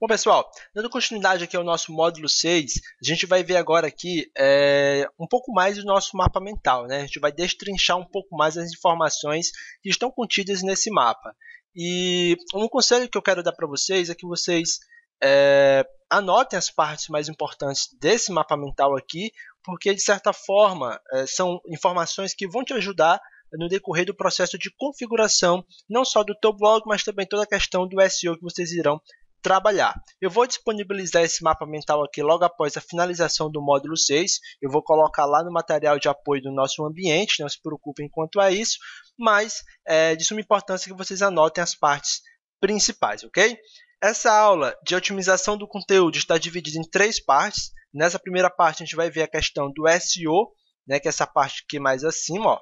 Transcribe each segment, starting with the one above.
Bom, pessoal, dando continuidade aqui ao nosso módulo 6, a gente vai ver agora aqui um pouco mais do nosso mapa mental, né? A gente vai destrinchar um pouco mais as informações que estão contidas nesse mapa. E um conselho que eu quero dar para vocês é que vocês anotem as partes mais importantes desse mapa mental aqui, porque, de certa forma, são informações que vão te ajudar no decorrer do processo de configuração, não só do teu blog, mas também toda a questão do SEO que vocês irão trabalhar. Eu vou disponibilizar esse mapa mental aqui logo após a finalização do módulo 6. Eu vou colocar lá no material de apoio do nosso ambiente, não se preocupem quanto a isso, mas de suma importância que vocês anotem as partes principais, ok? Essa aula de otimização do conteúdo está dividida em 3 partes. Nessa primeira parte a gente vai ver a questão do SEO, né, que é essa parte aqui mais acima, ó.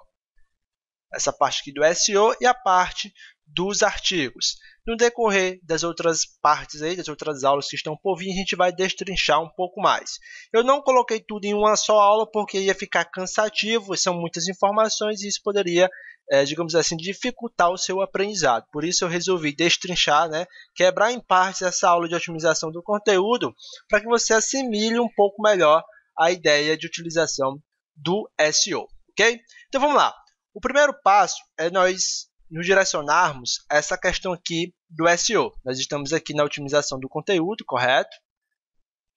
Essa parte aqui do SEO e a parte dos artigos. No decorrer das outras partes aí, das outras aulas que estão por vir, a gente vai destrinchar um pouco mais. Eu não coloquei tudo em uma só aula porque ia ficar cansativo, são muitas informações e isso poderia, digamos assim, dificultar o seu aprendizado. Por isso eu resolvi destrinchar, né, quebrar em partes essa aula de otimização do conteúdo para que você assimile um pouco melhor a ideia de utilização do SEO, ok? Então vamos lá. O primeiro passo é nós nos direcionarmos a essa questão aqui do SEO. Nós estamos aqui na otimização do conteúdo, correto?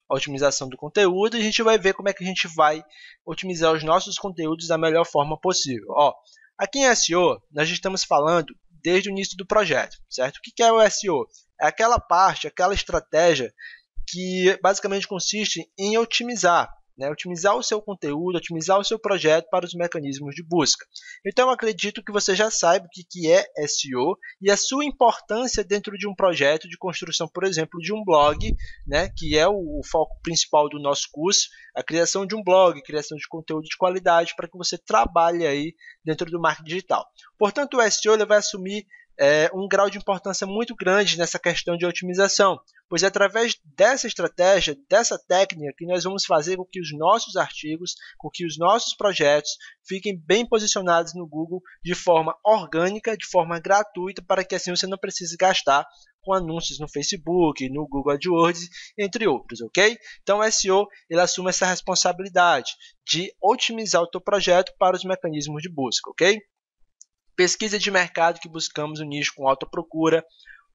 A otimização do conteúdo, e a gente vai ver como é que a gente vai otimizar os nossos conteúdos da melhor forma possível. Ó, aqui em SEO, nós estamos falando desde o início do projeto, certo? O que é o SEO? É aquela parte, aquela estratégia que basicamente consiste em otimizar, né? Otimizar o seu conteúdo, otimizar o seu projeto para os mecanismos de busca. Então, eu acredito que você já saiba o que é SEO e a sua importância dentro de um projeto de construção, por exemplo, de um blog, né? Que é o foco principal do nosso curso, a criação de um blog, criação de conteúdo de qualidade para que você trabalhe aí dentro do marketing digital. Portanto, o SEO ele vai assumir um grau de importância muito grande nessa questão de otimização, pois é através dessa estratégia, dessa técnica, que nós vamos fazer com que os nossos artigos, com que os nossos projetos fiquem bem posicionados no Google de forma orgânica, de forma gratuita, para que assim você não precise gastar com anúncios no Facebook, no Google AdWords, entre outros, ok? Então o SEO ele assume essa responsabilidade de otimizar o teu projeto para os mecanismos de busca, ok? Pesquisa de mercado que buscamos um nicho com alta procura,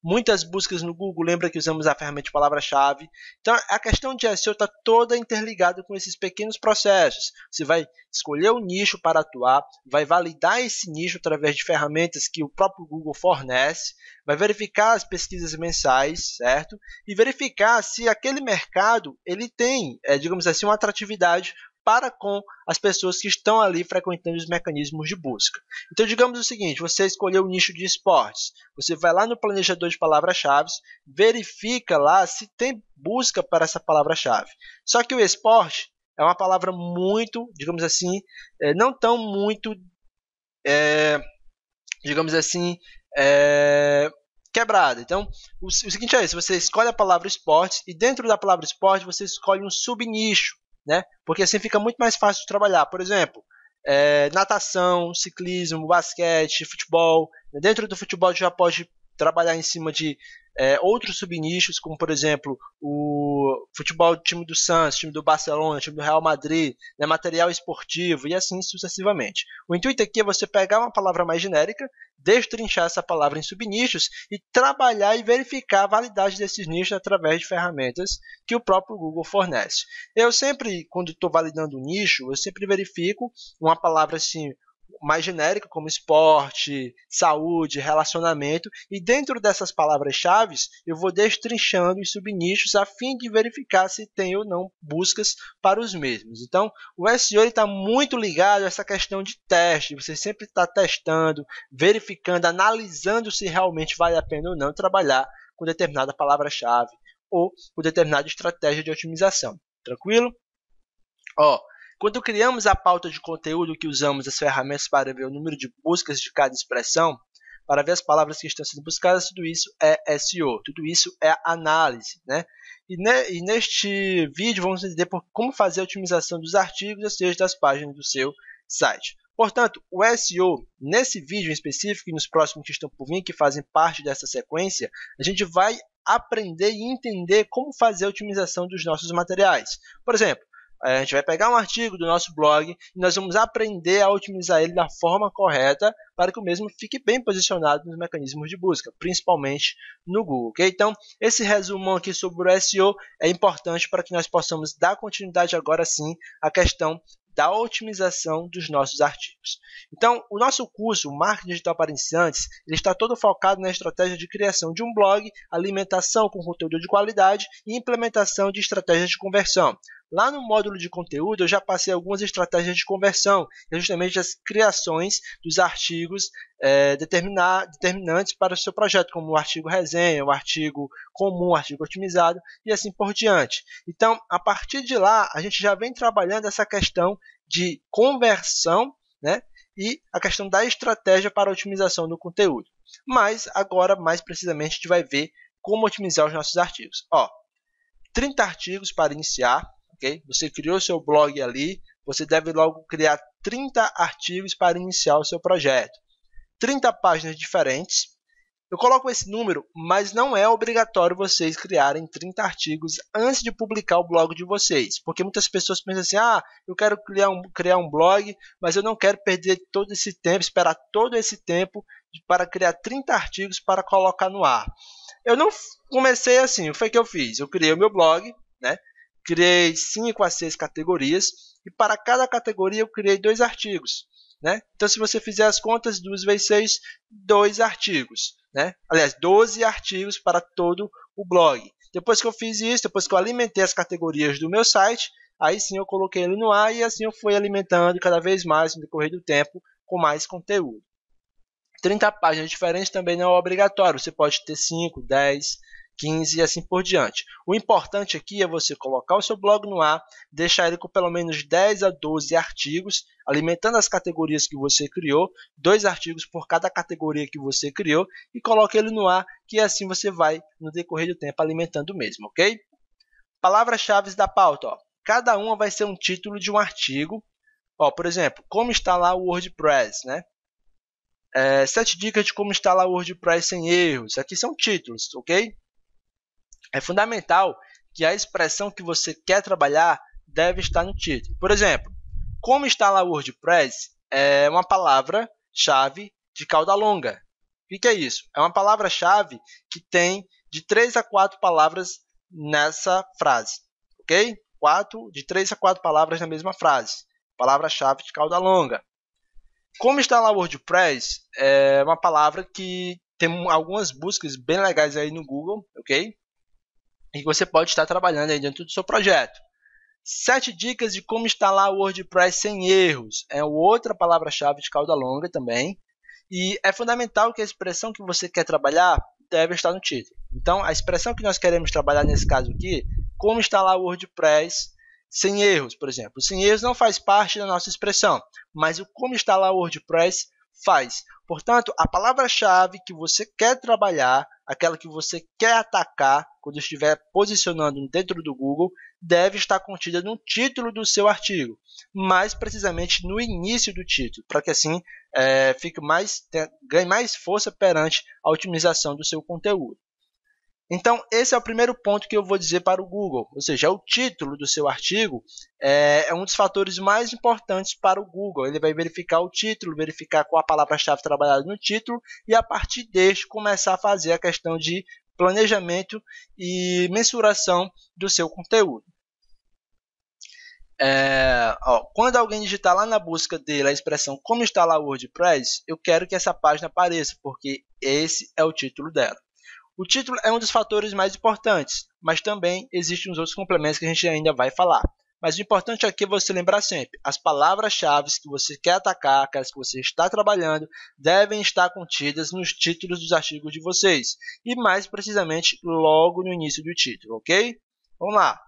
muitas buscas no Google, lembra que usamos a ferramenta de palavra-chave. Então, a questão de SEO está toda interligada com esses pequenos processos. Você vai escolher o nicho para atuar, vai validar esse nicho através de ferramentas que o próprio Google fornece, vai verificar as pesquisas mensais, certo? E verificar se aquele mercado ele tem, digamos assim, uma atratividade para com as pessoas que estão ali frequentando os mecanismos de busca. Então, digamos o seguinte, você escolheu o nicho de esportes, você vai lá no planejador de palavras-chave, verifica lá se tem busca para essa palavra-chave. Só que o esporte é uma palavra muito, digamos assim, não tão muito, digamos assim, quebrada. Então, o seguinte é esse, você escolhe a palavra esportes e dentro da palavra esporte você escolhe um subnicho, né? Porque assim fica muito mais fácil de trabalhar. Por exemplo, natação, ciclismo, basquete, futebol. Dentro do futebol já pode trabalhar em cima de outros subnichos, como por exemplo o futebol do time do Santos, time do Barcelona, time do Real Madrid, né, material esportivo e assim sucessivamente. O intuito aqui é você pegar uma palavra mais genérica, destrinchar essa palavra em subnichos e trabalhar e verificar a validade desses nichos através de ferramentas que o próprio Google fornece. Eu sempre, quando estou validando um nicho, eu sempre verifico uma palavra assim mais genérica, como esporte, saúde, relacionamento, e dentro dessas palavras-chave eu vou destrinchando os subnichos a fim de verificar se tem ou não buscas para os mesmos. Então, o SEO está muito ligado a essa questão de teste, você sempre está testando, verificando, analisando se realmente vale a pena ou não trabalhar com determinada palavra-chave ou com determinada estratégia de otimização. Tranquilo? Ó, quando criamos a pauta de conteúdo que usamos as ferramentas para ver o número de buscas de cada expressão, para ver as palavras que estão sendo buscadas, tudo isso é SEO, tudo isso é análise, né? E neste vídeo vamos entender como fazer a otimização dos artigos, ou seja, das páginas do seu site. Portanto, o SEO, nesse vídeo em específico e nos próximos que estão por vir, que fazem parte dessa sequência, a gente vai aprender e entender como fazer a otimização dos nossos materiais. Por exemplo, a gente vai pegar um artigo do nosso blog e nós vamos aprender a otimizar ele da forma correta para que o mesmo fique bem posicionado nos mecanismos de busca, principalmente no Google. Okay? Então, esse resumão aqui sobre o SEO é importante para que nós possamos dar continuidade agora sim à questão da otimização dos nossos artigos. Então, o nosso curso, o Marketing Digital para Iniciantes, ele está todo focado na estratégia de criação de um blog, alimentação com conteúdo de qualidade e implementação de estratégias de conversão. Lá no módulo de conteúdo, eu já passei algumas estratégias de conversão, justamente as criações dos artigos determinantes para o seu projeto, como o artigo resenha, o artigo comum, o artigo otimizado e assim por diante. Então, a partir de lá, a gente já vem trabalhando essa questão de conversão, né, e a questão da estratégia para a otimização do conteúdo. Mas, agora, mais precisamente, a gente vai ver como otimizar os nossos artigos. 30 artigos para iniciar. Okay? Você criou seu blog ali, você deve logo criar 30 artigos para iniciar o seu projeto. 30 páginas diferentes. Eu coloco esse número, mas não é obrigatório vocês criarem 30 artigos antes de publicar o blog de vocês. Porque muitas pessoas pensam assim, eu quero criar um blog, mas eu não quero perder todo esse tempo, esperar todo esse tempo para criar 30 artigos para colocar no ar. Eu não comecei assim, o que foi que eu fiz? Eu criei o meu blog, né? Criei 5 a 6 categorias e para cada categoria eu criei 2 artigos. Né? Então, se você fizer as contas, 2 vezes 6, 2 artigos. Né? Aliás, 12 artigos para todo o blog. Depois que eu fiz isso, depois que eu alimentei as categorias do meu site, aí sim eu coloquei ele no ar e assim eu fui alimentando cada vez mais no decorrer do tempo com mais conteúdo. 30 páginas diferentes também não é obrigatório. Você pode ter 5, 10, 15 e assim por diante. O importante aqui é você colocar o seu blog no ar, deixar ele com pelo menos 10 a 12 artigos, alimentando as categorias que você criou, 2 artigos por cada categoria que você criou, e coloque ele no ar, que assim você vai, no decorrer do tempo, alimentando mesmo, ok? Palavras-chave da pauta. Cada uma vai ser um título de um artigo. Por exemplo, como instalar o WordPress, né? 7 dicas de como instalar o WordPress sem erros. Aqui são títulos, ok? É fundamental que a expressão que você quer trabalhar deve estar no título. Por exemplo, como instalar o WordPress é uma palavra-chave de cauda longa. O que é isso? É uma palavra-chave que tem de 3 a 4 palavras nessa frase. Ok? De 3 a 4 palavras na mesma frase. Palavra-chave de cauda longa. Como instalar o WordPress é uma palavra que tem algumas buscas bem legais aí no Google, ok? E você pode estar trabalhando aí dentro do seu projeto. 7 dicas de como instalar o WordPress sem erros. É outra palavra-chave de cauda longa também. E é fundamental que a expressão que você quer trabalhar deve estar no título. Então, a expressão que nós queremos trabalhar nesse caso aqui, como instalar o WordPress sem erros, por exemplo. Sem erros não faz parte da nossa expressão, mas o como instalar o WordPress faz. Portanto, a palavra-chave que você quer trabalhar, aquela que você quer atacar quando estiver posicionando dentro do Google, deve estar contida no título do seu artigo, mais precisamente no início do título, para que assim ganhe mais força perante a otimização do seu conteúdo. Então, esse é o primeiro ponto que eu vou dizer para o Google, ou seja, o título do seu artigo é um dos fatores mais importantes para o Google. Ele vai verificar o título, verificar qual a palavra-chave trabalhada no título e, a partir deste, começar a fazer a questão de planejamento e mensuração do seu conteúdo. Quando alguém digitar lá na busca dele a expressão como instalar o WordPress, eu quero que essa página apareça, porque esse é o título dela. O título é um dos fatores mais importantes, mas também existem os outros complementos que a gente ainda vai falar. Mas o importante aqui é você lembrar sempre, as palavras-chave que você quer atacar, aquelas que você está trabalhando, devem estar contidas nos títulos dos artigos de vocês. E mais precisamente, logo no início do título, ok? Vamos lá.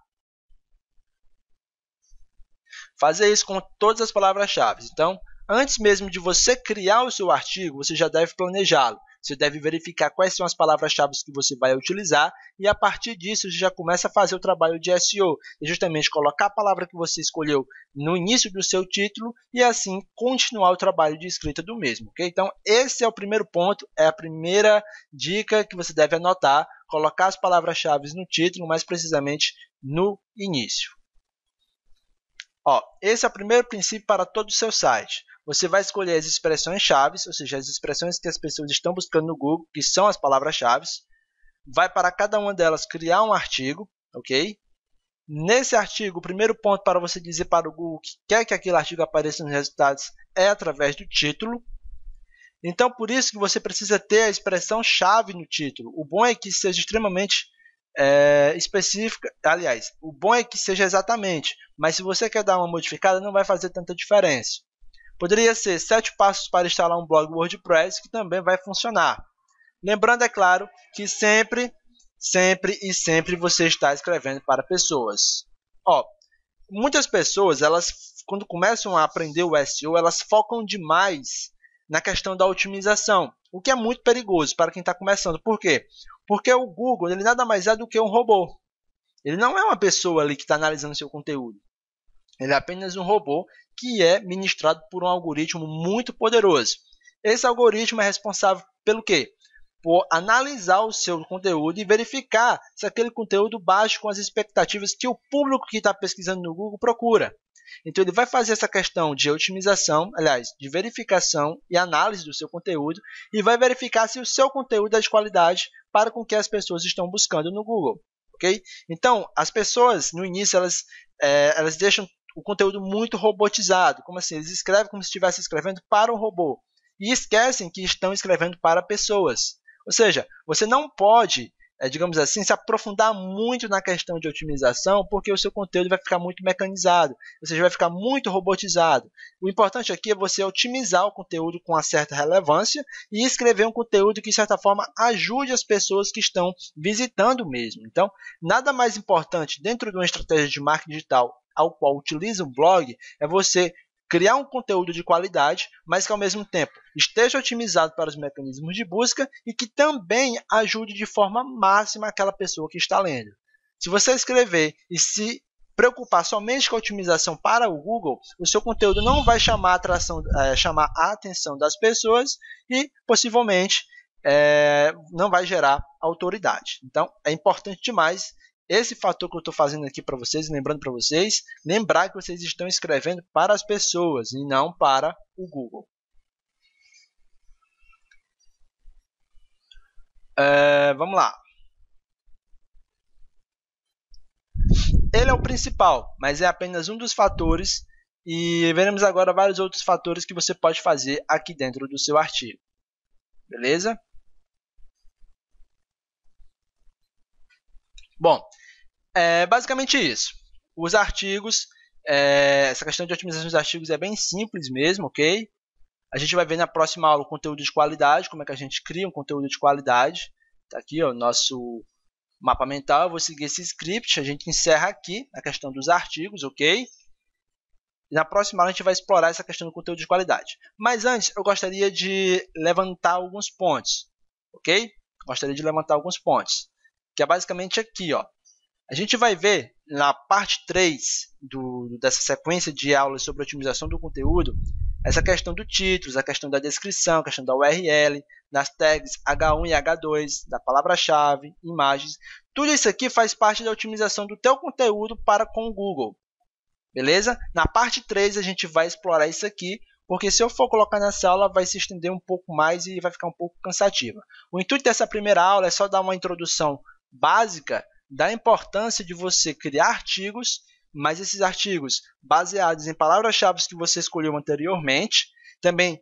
Fazer isso com todas as palavras-chave. Então, antes mesmo de você criar o seu artigo, você já deve planejá-lo. Você deve verificar quais são as palavras-chave que você vai utilizar e a partir disso você já começa a fazer o trabalho de SEO, e justamente colocar a palavra que você escolheu no início do seu título e assim continuar o trabalho de escrita do mesmo, ok? Então esse é o primeiro ponto, é a primeira dica que você deve anotar, colocar as palavras-chave no título, mais precisamente no início. Esse é o primeiro princípio para todo o seu site. Você vai escolher as expressões-chave, ou seja, as expressões que as pessoas estão buscando no Google, que são as palavras-chave. Vai para cada uma delas criar um artigo, ok? Nesse artigo, o primeiro ponto para você dizer para o Google que quer que aquele artigo apareça nos resultados é através do título. Então, por isso que você precisa ter a expressão-chave no título. O bom é que seja extremamente específica, aliás, o bom é que seja exatamente, mas se você quer dar uma modificada, não vai fazer tanta diferença. Poderia ser 7 passos para instalar um blog WordPress, que também vai funcionar. Lembrando, é claro, que sempre você está escrevendo para pessoas. Muitas pessoas, elas, quando começam a aprender o SEO, elas focam demais na questão da otimização, o que é muito perigoso para quem está começando. Por quê? Porque o Google ele nada mais é do que um robô. Ele não é uma pessoa ali que está analisando seu conteúdo. Ele é apenas um robô que é ministrado por um algoritmo muito poderoso. Esse algoritmo é responsável pelo quê? Por analisar o seu conteúdo e verificar se aquele conteúdo bate com as expectativas que o público que está pesquisando no Google procura. Então, ele vai fazer essa questão de otimização, aliás, de verificação e análise do seu conteúdo e vai verificar se o seu conteúdo é de qualidade para com que as pessoas estão buscando no Google. Okay? Então, as pessoas, no início, elas deixam o conteúdo muito robotizado. Como assim? Eles escrevem como se estivessem escrevendo para um robô e esquecem que estão escrevendo para pessoas. Ou seja, você não pode, digamos assim, se aprofundar muito na questão de otimização, porque o seu conteúdo vai ficar muito mecanizado, ou seja, vai ficar muito robotizado. O importante aqui é você otimizar o conteúdo com uma certa relevância e escrever um conteúdo que, de certa forma, ajude as pessoas que estão visitando mesmo. Então, nada mais importante dentro de uma estratégia de marketing digital ao qual utiliza um blog é você criar um conteúdo de qualidade, mas que ao mesmo tempo esteja otimizado para os mecanismos de busca e que também ajude de forma máxima aquela pessoa que está lendo. Se você escrever e se preocupar somente com a otimização para o Google, o seu conteúdo não vai chamar a atenção das pessoas e possivelmente não vai gerar autoridade. Então, é importante demais esse fator que eu estou fazendo aqui para vocês, lembrando para vocês, lembrar que vocês estão escrevendo para as pessoas e não para o Google. Vamos lá. Ele é o principal, mas é apenas um dos fatores e veremos agora vários outros fatores que você pode fazer aqui dentro do seu artigo. Beleza? Bom, basicamente isso. Os artigos, essa questão de otimização dos artigos é bem simples mesmo, ok? A gente vai ver na próxima aula o conteúdo de qualidade, como é que a gente cria um conteúdo de qualidade. Está aqui o nosso mapa mental, eu vou seguir esse script, a gente encerra aqui a questão dos artigos, ok? E na próxima aula a gente vai explorar essa questão do conteúdo de qualidade. Mas antes, eu gostaria de levantar alguns pontos, ok? Gostaria de levantar alguns pontos, que é basicamente aqui, ó. A gente vai ver na parte 3 dessa sequência de aulas sobre otimização do conteúdo, essa questão do título, a questão da descrição, a questão da URL, das tags H1 e H2, da palavra-chave, imagens. Tudo isso aqui faz parte da otimização do teu conteúdo para com o Google. Beleza? Na parte 3 a gente vai explorar isso aqui, porque se eu for colocar nessa aula vai se estender um pouco mais e vai ficar um pouco cansativa. O intuito dessa primeira aula é só dar uma introdução básica da importância de você criar artigos, mas esses artigos baseados em palavras-chave que você escolheu anteriormente, também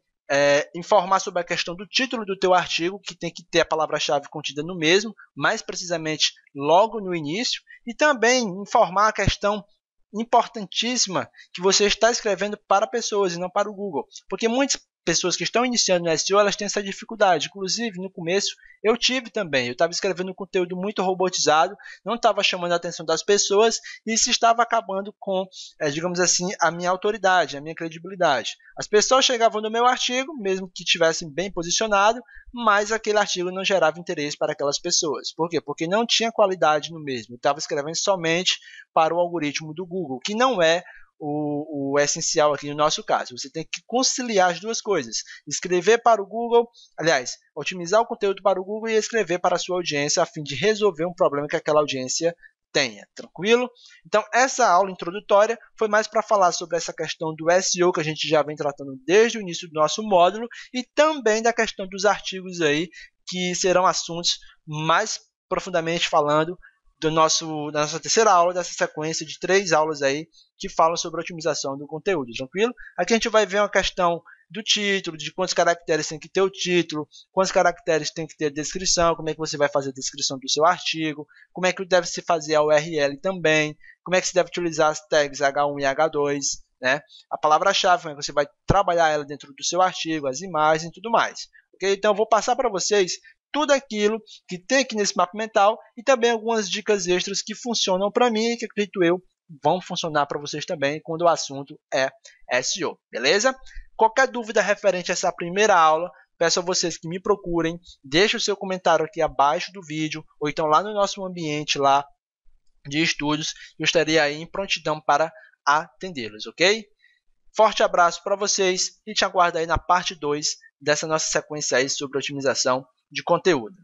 informar sobre a questão do título do teu artigo, que tem que ter a palavra-chave contida no mesmo, mais precisamente logo no início, e também informar a questão importantíssima que você está escrevendo para pessoas e não para o Google, porque muitas pessoas que estão iniciando no SEO, elas têm essa dificuldade. Inclusive, no começo, eu tive também. Eu estava escrevendo um conteúdo muito robotizado, não estava chamando a atenção das pessoas e isso estava acabando com, digamos assim, a minha autoridade, a minha credibilidade. As pessoas chegavam no meu artigo, mesmo que estivessem bem posicionado, mas aquele artigo não gerava interesse para aquelas pessoas. Por quê? Porque não tinha qualidade no mesmo. Eu estava escrevendo somente para o algoritmo do Google, que não é o essencial aqui no nosso caso. Você tem que conciliar as duas coisas. Escrever para o Google, aliás, otimizar o conteúdo para o Google e escrever para a sua audiência a fim de resolver um problema que aquela audiência tenha. Tranquilo? Então, essa aula introdutória foi mais para falar sobre essa questão do SEO que a gente já vem tratando desde o início do nosso módulo e também da questão dos artigos aí, que serão assuntos mais profundamente falando da nossa terceira aula, dessa sequência de 3 aulas aí que falam sobre a otimização do conteúdo, tranquilo? Aqui a gente vai ver uma questão do título, de quantos caracteres tem que ter o título, quantos caracteres tem que ter a descrição, como é que você vai fazer a descrição do seu artigo, como é que deve se fazer a URL também, como é que se deve utilizar as tags H1 e H2, né? A palavra-chave, como é que você vai trabalhar ela dentro do seu artigo, as imagens e tudo mais. Okay? Então, eu vou passar para vocês tudo aquilo que tem aqui nesse mapa mental e também algumas dicas extras que funcionam para mim e que acredito eu vão funcionar para vocês também quando o assunto é SEO, beleza? Qualquer dúvida referente a essa primeira aula, peço a vocês que me procurem, deixem o seu comentário aqui abaixo do vídeo ou então lá no nosso ambiente lá de estudos, eu estarei aí em prontidão para atendê-los, ok? Forte abraço para vocês e te aguardo aí na parte 2 dessa nossa sequência aí sobre otimização de conteúdo.